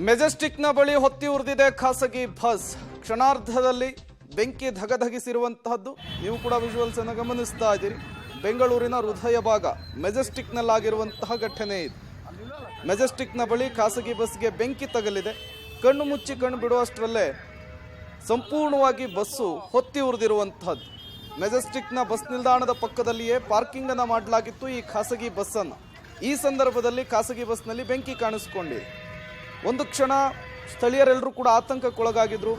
ಮೆಜೆಸ್ಟಿಕ್ನ ಬಳಿ ಹೊತ್ತಿ ಉರಿದಿದೆ ಖಾಸಗಿ ಬಸ್. ಕ್ಷಣಾರ್ಧದಲ್ಲಿ ಬೆಂಕಿ ಧಗಧಗಿಸಿರುವಂತಹದ್ದು ನೀವು ಕೂಡ ವಿಜುವಲ್ಸ್ ಅನ್ನು ಗಮನಿಸ್ತಾ ಇದ್ದೀರಿ. ಬೆಂಗಳೂರಿನ ಹೃದಯ ಭಾಗ ಮೆಜೆಸ್ಟಿಕ್ನಲ್ಲಾಗಿರುವಂತಹ ಘಟನೆ ಇದು. ಮೆಜೆಸ್ಟಿಕ್ನ ಬಳಿ ಖಾಸಗಿ ಬಸ್ಗೆ ಬೆಂಕಿ ತಗಲಿದೆ. ಕಣ್ಣು ಮುಚ್ಚಿ ಕಣ್ಣು ಬಿಡುವಷ್ಟರಲ್ಲೇ ಸಂಪೂರ್ಣವಾಗಿ ಬಸ್ಸು ಹೊತ್ತಿ ಉರಿದಿರುವಂತಹದ್ದು. ಮೆಜೆಸ್ಟಿಕ್ನ ಬಸ್ ನಿಲ್ದಾಣದ ಪಕ್ಕದಲ್ಲಿಯೇ ಪಾರ್ಕಿಂಗ್ ಅನ್ನು ಮಾಡಲಾಗಿತ್ತು ಈ ಖಾಸಗಿ ಬಸ್ಸನ್ನು. ಈ ಸಂದರ್ಭದಲ್ಲಿ ಖಾಸಗಿ ಬಸ್ನಲ್ಲಿ ಬೆಂಕಿ ಕಾಣಿಸಿಕೊಂಡಿದೆ. ಒಂದು ಕ್ಷಣ ಸ್ಥಳೀಯರೆಲ್ಲರೂ ಕೂಡ ಆತಂಕಕ್ಕೊಳಗಾಗಿದ್ರು.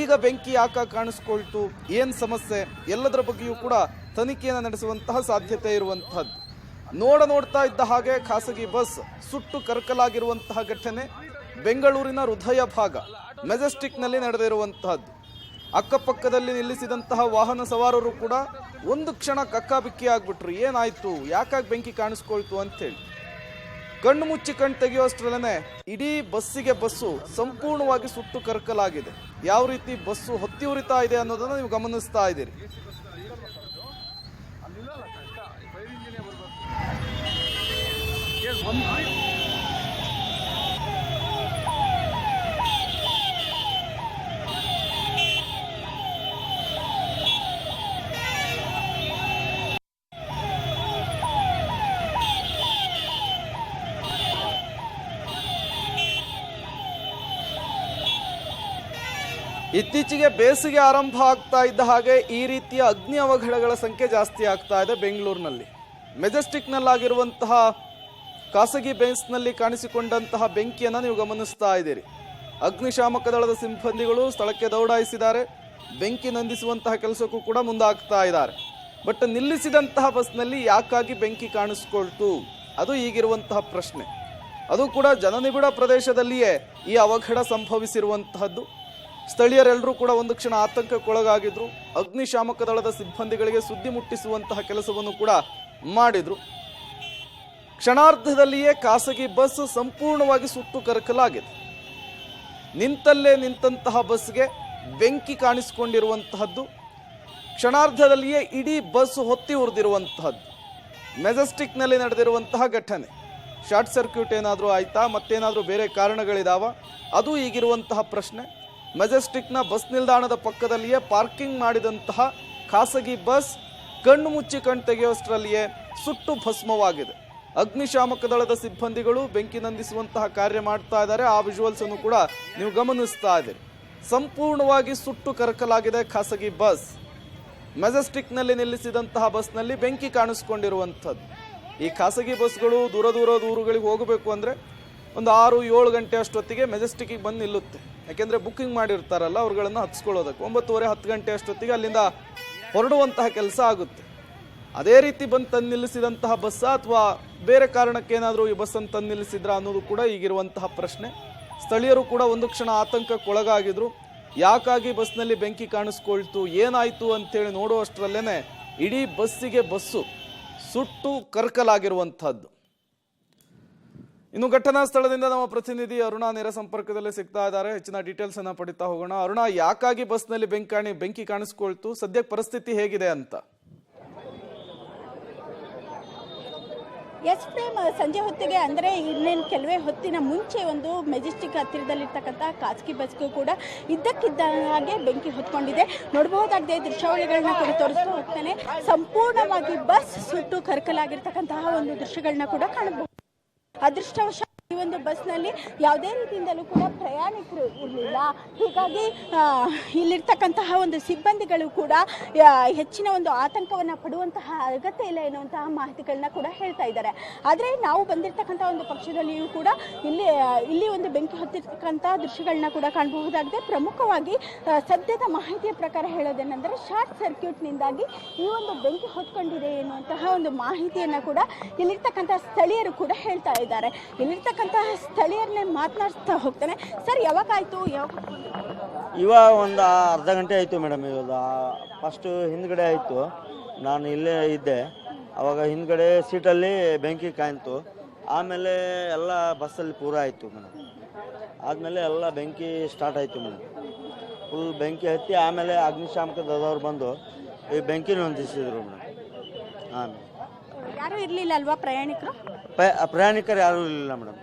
ಈಗ ಬೆಂಕಿ ಯಾಕೆ ಕಾಣಿಸ್ಕೊಳ್ತು, ಏನು ಸಮಸ್ಯೆ, ಎಲ್ಲದರ ಬಗ್ಗೆಯೂ ಕೂಡ ತನಿಖೆಯನ್ನು ನಡೆಸುವಂತಹ ಸಾಧ್ಯತೆ ಇರುವಂತಹದ್ದು. ನೋಡ್ತಾ ಇದ್ದ ಹಾಗೆ ಖಾಸಗಿ ಬಸ್ ಸುಟ್ಟು ಕರಕಲಾಗಿರುವಂತಹ ಘಟನೆ ಬೆಂಗಳೂರಿನ ಹೃದಯ ಭಾಗ ಮೆಜೆಸ್ಟಿಕ್ನಲ್ಲಿ ನಡೆದಿರುವಂತಹದ್ದು. ಅಕ್ಕಪಕ್ಕದಲ್ಲಿ ನಿಲ್ಲಿಸಿದಂತಹ ವಾಹನ ಸವಾರರು ಕೂಡ ಒಂದು ಕ್ಷಣ ಕಕ್ಕಾಬಿಕ್ಕಿ ಆಗ್ಬಿಟ್ರು. ಏನಾಯ್ತು, ಯಾಕಾಗಿ ಬೆಂಕಿ ಕಾಣಿಸ್ಕೊಳ್ತು ಅಂತೇಳಿ. ಕಣ್ಣು ಮುಚ್ಚಿ ಕಣ್ಣು ತೆಗೆಯುವಷ್ಟರಲ್ಲೇ ಇಡೀ ಬಸ್ಸು ಸಂಪೂರ್ಣವಾಗಿ ಸುಟ್ಟು ಕರಕಲಾಗಿದೆ. ಯಾವ ರೀತಿ ಬಸ್ಸು ಹೊತ್ತಿ ಉರಿತಾ ಇದೆ ಅನ್ನೋದನ್ನ ನೀವು ಗಮನಿಸ್ತಾ ಇದ್ದೀರಿ. ಇತ್ತೀಚೆಗೆ ಬೇಸಿಗೆ ಆರಂಭ ಆಗ್ತಾ ಇದ್ದ ಹಾಗೆ ಈ ರೀತಿಯ ಅಗ್ನಿ ಅವಘಡಗಳ ಸಂಖ್ಯೆ ಜಾಸ್ತಿ ಆಗ್ತಾ ಇದೆ ಬೆಂಗಳೂರಿನಲ್ಲಿ. ಮೆಜೆಸ್ಟಿಕ್ನಲ್ಲಾಗಿರುವಂತಹ ಖಾಸಗಿ ಬಸ್ನಲ್ಲಿ ಕಾಣಿಸಿಕೊಂಡಂತಹ ಬೆಂಕಿಯನ್ನು ನೀವು ಗಮನಿಸ್ತಾ ಇದ್ದೀರಿ. ಅಗ್ನಿಶಾಮಕ ದಳದ ಸಿಬ್ಬಂದಿಗಳು ಸ್ಥಳಕ್ಕೆ ದೌಡಾಯಿಸಿದ್ದಾರೆ. ಬೆಂಕಿ ನಂದಿಸುವಂತಹ ಕೆಲಸಕ್ಕೂ ಕೂಡ ಮುಂದಾಗ್ತಾ ಇದ್ದಾರೆ. ಬಟ್ ನಿಲ್ಲಿಸಿದಂತಹ ಬಸ್ನಲ್ಲಿ ಯಾಕಾಗಿ ಬೆಂಕಿ ಕಾಣಿಸ್ಕೊಳ್ತು, ಅದು ಈಗಿರುವಂತಹ ಪ್ರಶ್ನೆ. ಅದು ಕೂಡ ಜನನಿಬಿಡ ಪ್ರದೇಶದಲ್ಲಿಯೇ ಈ ಅವಘಡ ಸಂಭವಿಸಿರುವಂತಹದ್ದು. ಸ್ಥಳೀಯರೆಲ್ಲರೂ ಕೂಡ ಒಂದು ಕ್ಷಣ ಆತಂಕಕ್ಕೊಳಗಾಗಿದ್ರು. ಅಗ್ನಿಶಾಮಕ ದಳದ ಸಿಬ್ಬಂದಿಗಳಿಗೆ ಸುದ್ದಿ ಮುಟ್ಟಿಸುವಂತಹ ಕೆಲಸವನ್ನು ಕೂಡ ಮಾಡಿದ್ರು. ಕ್ಷಣಾರ್ಧದಲ್ಲಿಯೇ ಖಾಸಗಿ ಬಸ್ ಸಂಪೂರ್ಣವಾಗಿ ಸುಟ್ಟು ಕರಕಲಾಗಿದೆ. ನಿಂತಲ್ಲೇ ನಿಂತಹ ಬಸ್ಗೆ ಬೆಂಕಿ ಕಾಣಿಸಿಕೊಂಡಿರುವಂತಹದ್ದು. ಕ್ಷಣಾರ್ಧದಲ್ಲಿಯೇ ಇಡೀ ಬಸ್ ಹೊತ್ತಿ ಉರಿದಿರುವಂತಹದ್ದು ಮೆಜೆಸ್ಟಿಕ್ನಲ್ಲಿ ನಡೆದಿರುವಂತಹ ಘಟನೆ. ಶಾರ್ಟ್ ಸರ್ಕ್ಯೂಟ್ ಏನಾದರೂ ಆಯ್ತಾ, ಮತ್ತೇನಾದರೂ ಬೇರೆ ಕಾರಣಗಳಿದಾವ, ಅದು ಈಗಿರುವಂತಹ ಪ್ರಶ್ನೆ. ಮೆಜೆಸ್ಟಿಕ್ನ ಬಸ್ ನಿಲ್ದಾಣದ ಪಕ್ಕದಲ್ಲಿಯೇ ಪಾರ್ಕಿಂಗ್ ಮಾಡಿದಂತಹ ಖಾಸಗಿ ಬಸ್ ಕಣ್ಣು ಮುಚ್ಚಿ ಕಣ್ಣು ತೆಗೆಯುವಷ್ಟರಲ್ಲಿಯೇ ಸುಟ್ಟು ಭಸ್ಮವಾಗಿದೆ. ಅಗ್ನಿಶಾಮಕ ದಳದ ಸಿಬ್ಬಂದಿಗಳು ಬೆಂಕಿ ನಂದಿಸುವಂತಹ ಕಾರ್ಯ ಮಾಡ್ತಾ ಇದ್ದಾರೆ. ಆ ವಿಜುವಲ್ಸ್ ಅನ್ನು ಕೂಡ ನೀವು ಗಮನಿಸ್ತಾ ಇದ್ದೀರಿ. ಸಂಪೂರ್ಣವಾಗಿ ಸುಟ್ಟು ಕರಕಲಾಗಿದೆ ಖಾಸಗಿ ಬಸ್. ಮೆಜೆಸ್ಟಿಕ್ನಲ್ಲಿ ನಿಲ್ಲಿಸಿದಂತಹ ಬಸ್ನಲ್ಲಿ ಬೆಂಕಿ ಕಾಣಿಸ್ಕೊಂಡಿರುವಂಥದ್ದು. ಈ ಖಾಸಗಿ ಬಸ್ಗಳು ದೂರ ಊರುಗಳಿಗೆ ಹೋಗಬೇಕು ಅಂದರೆ ಒಂದು 6-7 ಗಂಟೆ ಅಷ್ಟೊತ್ತಿಗೆ ಮೆಜೆಸ್ಟಿಕ್ಕಿಗೆ ಬಂದು ನಿಲ್ಲುತ್ತೆ. ಯಾಕೆಂದರೆ ಬುಕ್ಕಿಂಗ್ ಮಾಡಿರ್ತಾರಲ್ಲ ಅವ್ರುಗಳನ್ನು ಹತ್ಸ್ಕೊಳ್ಳೋದಕ್ಕೆ 9:30-10 ಗಂಟೆ ಅಷ್ಟೊತ್ತಿಗೆ ಅಲ್ಲಿಂದ ಹೊರಡುವಂತಹ ಕೆಲಸ ಆಗುತ್ತೆ. ಅದೇ ರೀತಿ ಬಂದು ತಂದು ನಿಲ್ಲಿಸಿದಂತಹ ಬಸ್ಸ ಅಥವಾ ಬೇರೆ ಕಾರಣಕ್ಕೇನಾದರೂ ಈ ಬಸ್ಸನ್ನು ತಂದು ನಿಲ್ಲಿಸಿದ್ರ ಅನ್ನೋದು ಕೂಡ ಈಗಿರುವಂತಹ ಪ್ರಶ್ನೆ. ಸ್ಥಳೀಯರು ಕೂಡ ಒಂದು ಕ್ಷಣ ಆತಂಕಕ್ಕೊಳಗಾಗಿದ್ರು. ಯಾಕಾಗಿ ಬಸ್ನಲ್ಲಿ ಬೆಂಕಿ ಕಾಣಿಸ್ಕೊಳ್ತು, ಏನಾಯಿತು ಅಂತೇಳಿ ನೋಡುವಷ್ಟರಲ್ಲೇ ಇಡೀ ಬಸ್ಸು ಸುಟ್ಟು ಕರಕಲಾಗಿರುವಂಥದ್ದು. ಇನ್ನು ಘಟನಾ ಸ್ಥಳದಿಂದ ನಮ್ಮ ಪ್ರತಿನಿಧಿ ಅರುಣಾ ನೇರ ಸಂಪರ್ಕದಲ್ಲಿ ಸಿಗ್ತಾ ಇದ್ದಾರೆ. ಹೆಚ್ಚಿನ ಡೀಟೇಲ್ಸ್ ಅನ್ನ ಪಡಿತಾ ಹೋಗೋಣ. ಅರುಣಾ, ಯಾಕಾಗಿ ಬಸ್ನಲ್ಲಿ ಬೆಂಕಿ ಕಾಣಿಸ್ಕೊಳ್ತು, ಸದ್ಯಕ್ಕೆ ಪರಿಸ್ಥಿತಿ ಹೇಗಿದೆ ಅಂತ? ಎಸ್ ಪ್ರೇಮ್, ಸಂಜೆ ಹೊತ್ತಿಗೆ ಅಂದರೆ ಇನ್ನೇನು ಕೆಲವೇ ಹೊತ್ತಿನ ಮುಂಚೆ ಒಂದು ಮೆಜೆಸ್ಟಿಕ್ ಹತ್ತಿರದಲ್ಲಿರ್ತಕ್ಕಂಥ ಖಾಸಗಿ ಬಸ್ಗೂ ಕೂಡ ಇದ್ದಕ್ಕಿದ್ದ ಹಾಗೆ ಬೆಂಕಿ ಹೊತ್ಕೊಂಡಿದೆ. ನೋಡಬಹುದಾಗಿದೆ ದೃಶ್ಯಾವಳಿಗಳನ್ನ ಕೂಡ ತೋರಿಸ್ತಾ ಹೋಗ್ತಾನೆ. ಸಂಪೂರ್ಣವಾಗಿ ಬಸ್ ಸುಟ್ಟು ಕರಕಲಾಗಿರ್ತಕ್ಕಂತಹ ಒಂದು ದೃಶ್ಯಗಳನ್ನ ಕೂಡ ಕಾಣಬಹುದು. ಅದೃಷ್ಟವಶ ಈ ಒಂದು ಬಸ್ನಲ್ಲಿ ಯಾವುದೇ ರೀತಿಯಿಂದಲೂ ಕೂಡ ಪ್ರಯಾಣಿಕರು ಇರಲಿಲ್ಲ. ಹೀಗಾಗಿ ಇಲ್ಲಿರ್ತಕ್ಕಂತಹ ಒಂದು ಸಿಬ್ಬಂದಿಗಳು ಕೂಡ ಹೆಚ್ಚಿನ ಒಂದು ಆತಂಕವನ್ನು ಪಡುವಂತಹ ಅಗತ್ಯ ಇಲ್ಲ ಎನ್ನುವಂತಹ ಮಾಹಿತಿಗಳನ್ನ ಕೂಡ ಹೇಳ್ತಾ ಇದ್ದಾರೆ. ಆದರೆ ನಾವು ಬಂದಿರತಕ್ಕಂಥ ಒಂದು ಪಕ್ಷದಲ್ಲಿಯೂ ಕೂಡ ಇಲ್ಲಿ ಒಂದು ಬೆಂಕಿ ಹೊತ್ತಿರ್ತಕ್ಕಂಥ ದೃಶ್ಯಗಳನ್ನ ಕೂಡ ಕಾಣಬಹುದಾಗಿದೆ. ಪ್ರಮುಖವಾಗಿ ಸದ್ಯದ ಮಾಹಿತಿಯ ಪ್ರಕಾರ ಹೇಳೋದೇನೆಂದರೆ ಶಾರ್ಟ್ ಸರ್ಕ್ಯೂಟ್ನಿಂದಾಗಿ ಈ ಒಂದು ಬೆಂಕಿ ಹೊತ್ಕೊಂಡಿದೆ ಎನ್ನುವಂತಹ ಒಂದು ಮಾಹಿತಿಯನ್ನು ಕೂಡ ಇಲ್ಲಿರ್ತಕ್ಕಂಥ ಸ್ಥಳೀಯರು ಕೂಡ ಹೇಳ್ತಾ ಇದ್ದಾರೆ. ಇಲ್ಲಿರ್ತಕ್ಕಂಥ ಸ್ಥಳೀಯರನ್ನೇ ಮಾತನಾಡ್ತಾ ಹೋಗ್ತಾನೆ. ಸರ್, ಯಾವಾಗಾಯ್ತು? ಇವಾಗ ಒಂದು ಅರ್ಧ ಗಂಟೆ ಆಯಿತು ಮೇಡಮ್. ಇವಾಗ ಫಸ್ಟು ಹಿಂದ್ಗಡೆ ಆಯಿತು, ನಾನು ಇಲ್ಲೇ ಇದ್ದೆ. ಅವಾಗ ಹಿಂದ್ಗಡೆ ಸೀಟಲ್ಲಿ ಬೆಂಕಿ ಕಾಯ್ತು. ಆಮೇಲೆ ಎಲ್ಲ ಬಸ್ಸಲ್ಲಿ ಪೂರ ಆಯಿತು ಮೇಡಮ್. ಆದಮೇಲೆ ಎಲ್ಲ ಬೆಂಕಿ ಸ್ಟಾರ್ಟ್ ಆಯಿತು ಮೇಡಮ್. ಫುಲ್ ಬೆಂಕಿ ಹತ್ತಿ ಆಮೇಲೆ ಅಗ್ನಿಶಾಮಕ ದಳದವ್ರು ಬಂದು ಈ ಬೆಂಕಿ ಹೊಂದಿಸಿದ್ರು ಮೇಡಮ್. ಆಮೇಲೆ ಯಾರು ಇರಲಿಲ್ಲ ಅಲ್ವಾ ಪ್ರಯಾಣಿಕರು? ಪ್ರಯಾಣಿಕರು ಯಾರೂ ಇರಲಿಲ್ಲ ಮೇಡಮ್.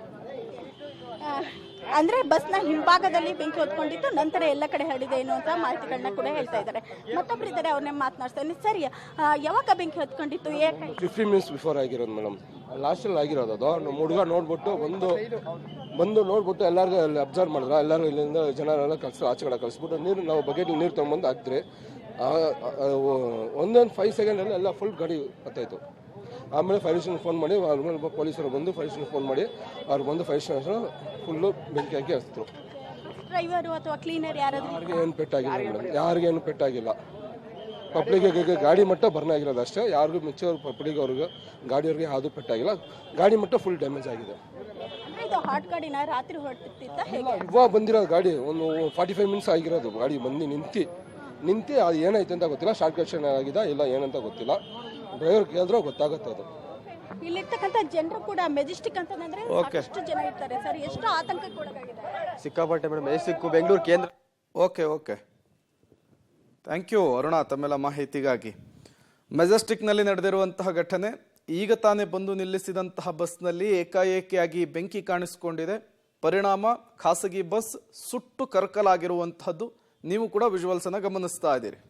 ಅಂದ್ರೆ ಬಸ್ನ ಹಿಂಭಾಗದಲ್ಲಿ ಬೆಂಕಿ ಹೊತ್ಕೊಂಡಿತ್ತು, ನಂತರ ಎಲ್ಲ ಕಡೆ ಹರಡಿದೆ ಎನ್ನುವಂತ ಮಾಹಿತಿಗಳನ್ನ ಕೂಡ ಹೇಳ್ತಾ ಇದ್ದಾರೆ. ಮತ್ತೊಬ್ರು ಇದ್ದಾರೆ, ಅವ್ರನ್ನೇ ಮಾತನಾಡ್ತಾನೆ. ಸರಿ, ಯಾವಾಗ ಬೆಂಕಿ ಹೊತ್ಕೊಂಡಿತ್ತು? 15 ಮಿನಿಟ್ಸ್ ಬಿಫೋರ್ ಆಗಿರೋದು ಮೇಡಮ್, ಲಾಸ್ಟಲ್ಲಿ ಆಗಿರೋದು ಅದು. ನಮ್ಮ ಹುಡುಗ ನೋಡ್ಬಿಟ್ಟು ಬಂದು ನೋಡ್ಬಿಟ್ಟು ಎಲ್ಲರಿಗೂ ಅಲ್ಲಿ ಅಬ್ಸರ್ವ್ ಮಾಡಿದ್ರೆ, ಎಲ್ಲರೂ ಇಲ್ಲಿಂದ ಜನರೆಲ್ಲ ಆಚೆ ಕಡೆ ಕಳಿಸ್ಬಿಟ್ಟು ನೀರು ನಾವು ಬಕೆಟ್ ನೀರು ತೊಗೊಂಬಂದು ಹಾಕಿದ್ರೆ ಒಂದೊಂದು 5 ಸೆಕೆಂಡಲ್ಲಿ ಎಲ್ಲ ಫುಲ್ ಗಾಡಿ ಹತ್ತಾಯಿತು. ಆಮೇಲೆ ಫೈರ್ ಸ್ಟೇಷನ್ ಫೋನ್ ಮಾಡಿ, ಆಮೇಲೆ ಪೊಲೀಸರು ಬಂದು ಫೈರ್ ಸ್ಟೇಷನ್ ಫೋನ್ ಮಾಡಿ ಅವ್ರು ಬಂದು ಫೈರ್ ಸ್ಟೇಷನ್ ಫುಲ್ಲು ಬೆಂಕಿ ಹಾಕಿ ಹಚ್ಚಿದ್ರು. ಡ್ರೈವರು ಅಥವಾ ಕ್ಲೀನರ್ ಯಾರಾದ್ರೂ? ಯಾರಿಗೆ ಏನು ಪೆಟ್ಟಾಗಿಲ್ಲ ಮೇಡಮ್, ಯಾರಿಗೇನು ಪೆಟ್ಟಾಗಿಲ್ಲ. ಪಬ್ಲಿಕ್ಗೆ ಗಾಡಿ ಮಟ್ಟ ಬರ್ನ್ ಆಗಿರೋದು ಅಷ್ಟೇ. ಯಾರಿಗೂ ಮಿಚ್ಚವ್ರು ಪಬ್ಲಿಕ್ ಅವ್ರಿಗೆ ಗಾಡಿಯವ್ರಿಗೆ ಯಾವುದು ಪೆಟ್ಟಾಗಿಲ್ಲ. ಗಾಡಿ ಮಟ್ಟ ಫುಲ್ ಡ್ಯಾಮೇಜ್ ಆಗಿದೆ. ಇದು ಹಾಟ್ ಗಾಡಿನ ರಾತ್ರಿ ಹೊರಟಿತ್ತ ಹೇಗೆ? ಇವಾಗ ಬಂದಿರೋದು ಗಾಡಿ ಒಂದು 45 ಮಿನಿಟ್ಸ್ ಆಗಿರೋದು. ಗಾಡಿ ಬಂದು ನಿಂತು ಅದು ಏನಾಯ್ತು ಅಂತ ಗೊತ್ತಿಲ್ಲ. ಶಾರ್ಟ್ ಕಟ್ ಆಗಿದೆ ಇಲ್ಲ ಏನಂತ ಗೊತ್ತಿಲ್ಲ. ಡ್ರೈವರ್ ಕೇಳಿದ್ರೆ ಗೊತ್ತಾಗುತ್ತೆ ಅದು. ಇಲ್ಲಿರ್ತಕ್ಕಂಥ ಜನರು ಕೂಡ ಮೆಜೆಸ್ಟಿಕ್ ಅಂತಂದ್ರೆ ಸಾಕಷ್ಟು ಜನ ಇರ್ತಾರೆ ಸರ್, ಎಷ್ಟು ಆತಂಕಕ್ಕೆ ಒಳಗಾಗಿದ್ದಾರೆ? ಸಿಕ್ಕಾಪಟ್ಟೆ ಮೇಡಮ್. ಮೆಜೆಸ್ಟಿಕ್ ಬೆಂಗಳೂರು ಕೇಂದ್ರ. ಓಕೆ ಥ್ಯಾಂಕ್ ಯು ಅರುಣ ತಮ್ಮೆಲ್ಲ ಮಾಹಿತಿಗಾಗಿ. ಮೆಜೆಸ್ಟಿಕ್ನಲ್ಲಿ ನಡೆದಿರುವಂತಹ ಘಟನೆ, ಈಗ ತಾನೇ ಬಂದು ನಿಲ್ಲಿಸಿದಂತಹ ಬಸ್ನಲ್ಲಿ ಏಕಾಏಕಿಯಾಗಿ ಬೆಂಕಿ ಕಾಣಿಸಿಕೊಂಡಿದೆ. ಪರಿಣಾಮ ಖಾಸಗಿ ಬಸ್ ಸುಟ್ಟು ಕರಕಲಾಗಿರುವಂತಹದ್ದು ನೀವು ಕೂಡ ವಿಜುವಲ್ಸ್ ಅನ್ನು ಗಮನಿಸ್ತಾ ಇದ್ದೀರಿ.